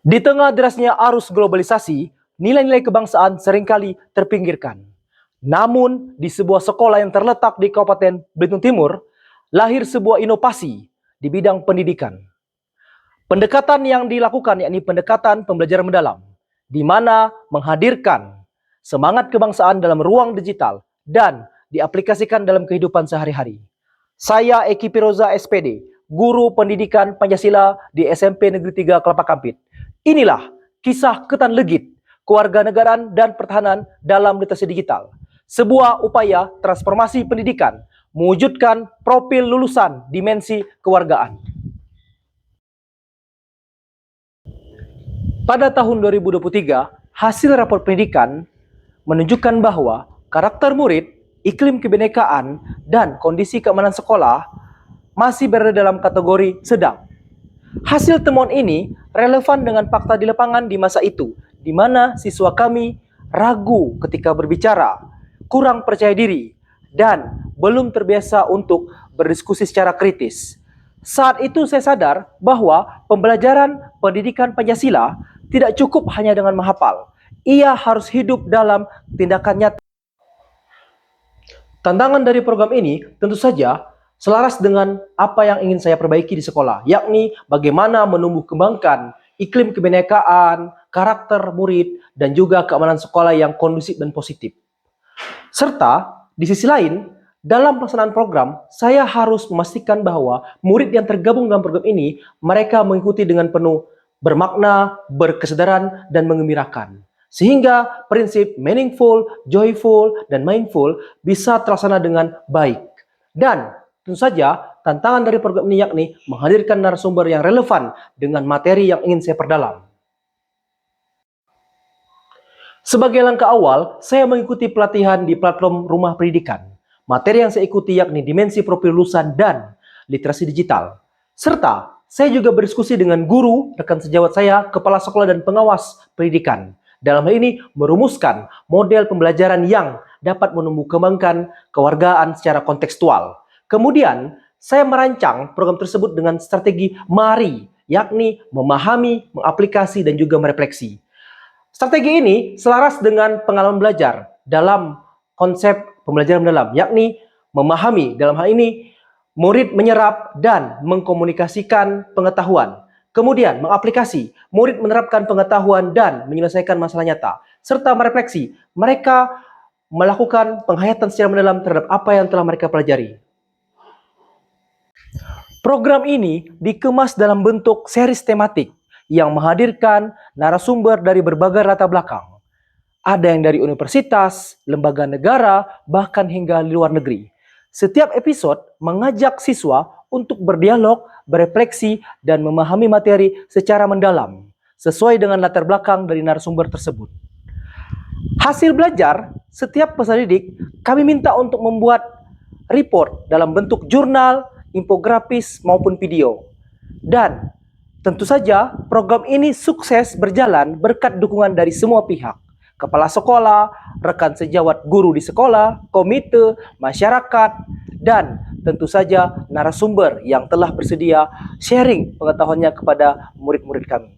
Di tengah derasnya arus globalisasi, nilai-nilai kebangsaan seringkali terpinggirkan. Namun, di sebuah sekolah yang terletak di Kabupaten Belitung Timur, lahir sebuah inovasi di bidang pendidikan. Pendekatan yang dilakukan yakni pendekatan pembelajaran mendalam, di mana menghadirkan semangat kebangsaan dalam ruang digital dan diaplikasikan dalam kehidupan sehari-hari. Saya Eki Piroza SPD, guru pendidikan Pancasila di SMP Negeri 3 Kelapa Kampit. Inilah kisah ketan legit, kewarganegaraan dan pertahanan dalam literasi digital. Sebuah upaya transformasi pendidikan, mewujudkan profil lulusan dimensi kewargaan. Pada tahun 2023, hasil rapor pendidikan menunjukkan bahwa karakter murid, iklim kebinekaan, dan kondisi keamanan sekolah masih berada dalam kategori sedang. Hasil temuan ini relevan dengan fakta di lapangan di masa itu, di mana siswa kami ragu ketika berbicara, kurang percaya diri, dan belum terbiasa untuk berdiskusi secara kritis. Saat itu saya sadar bahwa pembelajaran pendidikan Pancasila tidak cukup hanya dengan menghafal. Ia harus hidup dalam tindakan nyata. Tantangan dari program ini tentu saja selaras dengan apa yang ingin saya perbaiki di sekolah, yakni bagaimana menumbuh kembangkan iklim kebinekaan, karakter murid, dan juga keamanan sekolah yang kondusif dan positif. Serta, di sisi lain, dalam pelaksanaan program, saya harus memastikan bahwa murid yang tergabung dalam program ini, mereka mengikuti dengan penuh bermakna, berkesadaran, dan mengembirakan. Sehingga prinsip meaningful, joyful, dan mindful bisa terlaksana dengan baik. Dan tentu saja tantangan dari program ini yakni menghadirkan narasumber yang relevan dengan materi yang ingin saya perdalam. Sebagai langkah awal, saya mengikuti pelatihan di platform Rumah Pendidikan. Materi yang saya ikuti yakni dimensi profil lulusan dan literasi digital. Serta, saya juga berdiskusi dengan guru, rekan sejawat saya, kepala sekolah dan pengawas pendidikan. Dalam hal ini, merumuskan model pembelajaran yang dapat menumbuh kembangkan kewargaan secara kontekstual. Kemudian, saya merancang program tersebut dengan strategi MARI, yakni memahami, mengaplikasi, dan juga merefleksi. Strategi ini selaras dengan pengalaman belajar dalam konsep pembelajaran mendalam, yakni memahami, dalam hal ini murid menyerap dan mengkomunikasikan pengetahuan. Kemudian mengaplikasi, murid menerapkan pengetahuan dan menyelesaikan masalah nyata. Serta merefleksi, mereka melakukan penghayatan secara mendalam terhadap apa yang telah mereka pelajari. Program ini dikemas dalam bentuk series tematik yang menghadirkan narasumber dari berbagai latar belakang. Ada yang dari universitas, lembaga negara, bahkan hingga luar negeri. Setiap episode mengajak siswa untuk berdialog, berefleksi, dan memahami materi secara mendalam, sesuai dengan latar belakang dari narasumber tersebut. Hasil belajar, setiap peserta didik kami minta untuk membuat report dalam bentuk jurnal, infografis, maupun video. Dan tentu saja program ini sukses berjalan berkat dukungan dari semua pihak. Kepala sekolah, rekan sejawat guru di sekolah, komite, masyarakat, dan tentu saja narasumber yang telah bersedia sharing pengetahuannya kepada murid-murid kami.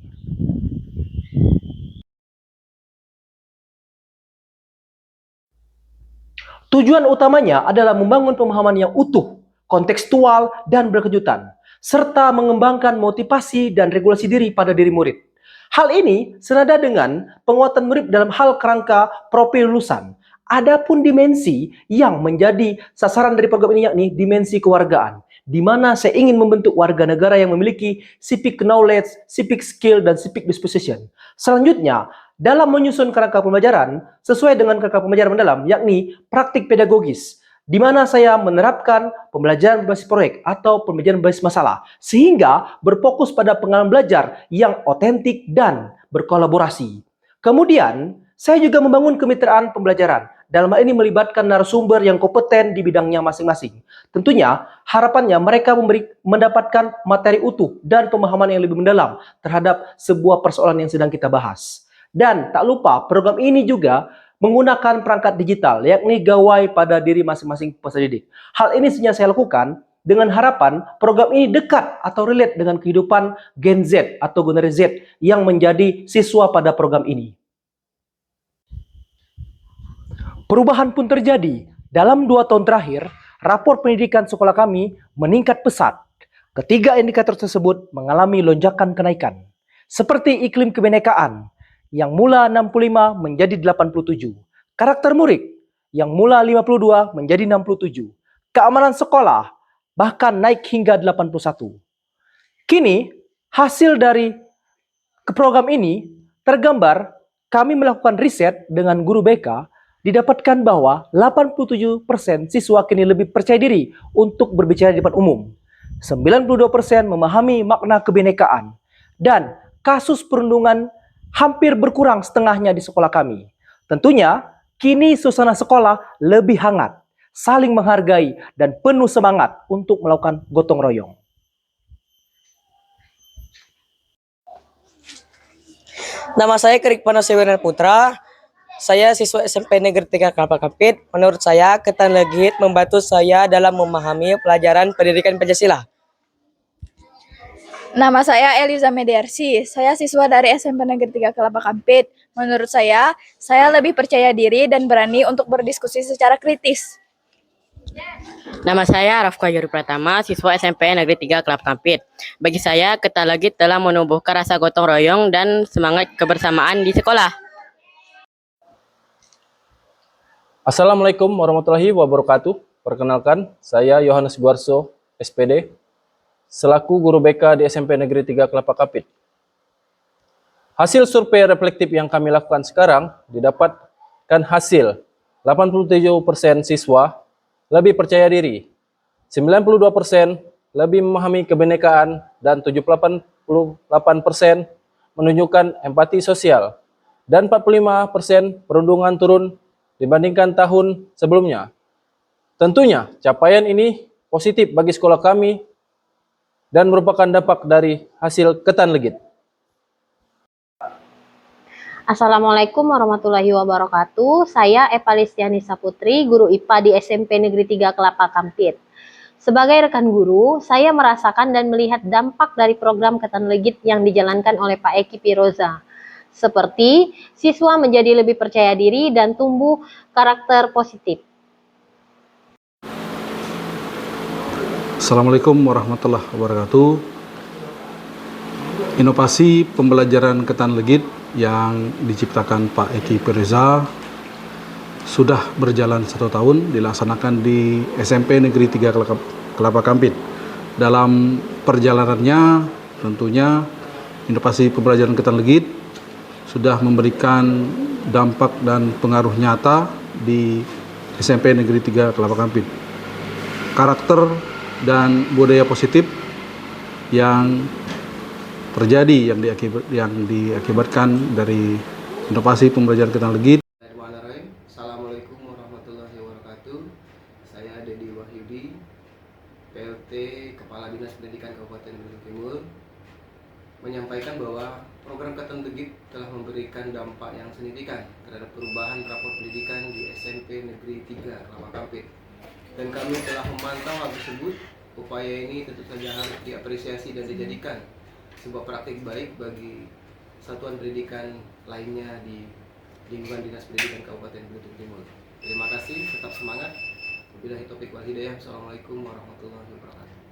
Tujuan utamanya adalah membangun pemahaman yang utuh, kontekstual, dan berkejutan, serta mengembangkan motivasi dan regulasi diri pada diri murid. Hal ini senada dengan penguatan murid dalam hal kerangka profil lulusan. Adapun dimensi yang menjadi sasaran dari program ini yakni dimensi kewargaan, di mana saya ingin membentuk warga negara yang memiliki civic knowledge, civic skill, dan civic disposition. Selanjutnya, dalam menyusun kerangka pembelajaran sesuai dengan kerangka pembelajaran mendalam, yakni praktik pedagogis, di mana saya menerapkan pembelajaran berbasis proyek atau pembelajaran berbasis masalah, sehingga berfokus pada pengalaman belajar yang otentik dan berkolaborasi. Kemudian, saya juga membangun kemitraan pembelajaran. Dalam hal ini melibatkan narasumber yang kompeten di bidangnya masing-masing. Tentunya, harapannya mereka mendapatkan materi utuh dan pemahaman yang lebih mendalam terhadap sebuah persoalan yang sedang kita bahas. Dan tak lupa, program ini juga menggunakan perangkat digital, yakni gawai pada diri masing-masing peserta didik. Hal ini sengaja saya lakukan dengan harapan program ini dekat atau relate dengan kehidupan Gen Z atau generasi Z yang menjadi siswa pada program ini. Perubahan pun terjadi. Dalam 2 tahun terakhir, rapor pendidikan sekolah kami meningkat pesat. Ketiga indikator tersebut mengalami lonjakan kenaikan. Seperti iklim kebinekaan, yang mula 65 menjadi 87. Karakter murid, yang mula 52 menjadi 67. Keamanan sekolah, bahkan naik hingga 81. Kini, hasil dari program ini tergambar kami melakukan riset dengan guru BK, didapatkan bahwa 87% siswa kini lebih percaya diri untuk berbicara di depan umum. 92% memahami makna kebinekaan. Dan kasus perundungan hampir berkurang setengahnya di sekolah kami. Tentunya, kini suasana sekolah lebih hangat, saling menghargai, dan penuh semangat untuk melakukan gotong royong. Nama saya Kerikpana Sewenar Putra. Saya siswa SMP Negeri 3 Kelapa Kampit. Menurut saya, ketan legit membantu saya dalam memahami pelajaran pendidikan Pancasila. Nama saya Eliza Mediarsi. Saya siswa dari SMP Negeri 3 Kelapa Kampit. Menurut saya lebih percaya diri dan berani untuk berdiskusi secara kritis. Nama saya Rafka Yuri Pratama, siswa SMP Negeri 3 Kelapa Kampit. Bagi saya, ketan legit telah menumbuhkan rasa gotong royong dan semangat kebersamaan di sekolah. Assalamualaikum warahmatullahi wabarakatuh. Perkenalkan, saya Yohanes Guarso, SPD, selaku guru BK di SMP Negeri 3 Kelapa Kampit. Hasil survei reflektif yang kami lakukan sekarang didapatkan hasil 87% siswa lebih percaya diri, 92% lebih memahami kebinekaan, dan 78% menunjukkan empati sosial, dan 45% perundungan turun dibandingkan tahun sebelumnya. Tentunya capaian ini positif bagi sekolah kami dan merupakan dampak dari hasil ketan legit. Assalamualaikum warahmatullahi wabarakatuh. Saya Eva Listianisa Putri, guru IPA di SMP Negeri 3 Kelapa Kampit. Sebagai rekan guru, saya merasakan dan melihat dampak dari program ketan legit yang dijalankan oleh Pak Eki Piroza. Seperti siswa menjadi lebih percaya diri dan tumbuh karakter positif. Assalamualaikum warahmatullahi wabarakatuh. Inovasi pembelajaran ketan legit yang diciptakan Pak Eki Piroza sudah berjalan 1 tahun, dilaksanakan di SMP Negeri 3 Kelapa Kampit. Dalam perjalanannya tentunya inovasi pembelajaran ketan legit sudah memberikan dampak dan pengaruh nyata di SMP Negeri 3 Kelapa Kampit. Karakter dan budaya positif yang terjadi yang diakibatkan dari inovasi pembelajaran ketan legit. Assalamualaikum warahmatullahi wabarakatuh. Saya Dedi Wahyudi, PLT Kepala Dinas Pendidikan Kabupaten Gunung Timur, menyampaikan bahwa program ketan legit telah memberikan dampak yang signifikan terhadap perubahan rapor pendidikan di SMP Negeri 3 Kelapa Kampit. Dan kami telah memantau hal tersebut. Upaya ini tentu saja harus diapresiasi dan dijadikan sebuah praktik baik bagi satuan pendidikan lainnya di lingkungan Dinas Pendidikan Kabupaten Gunung Timur. Terima kasih, tetap semangat. Wabillahi taufiq wal hidayah. Assalamualaikum warahmatullahi wabarakatuh.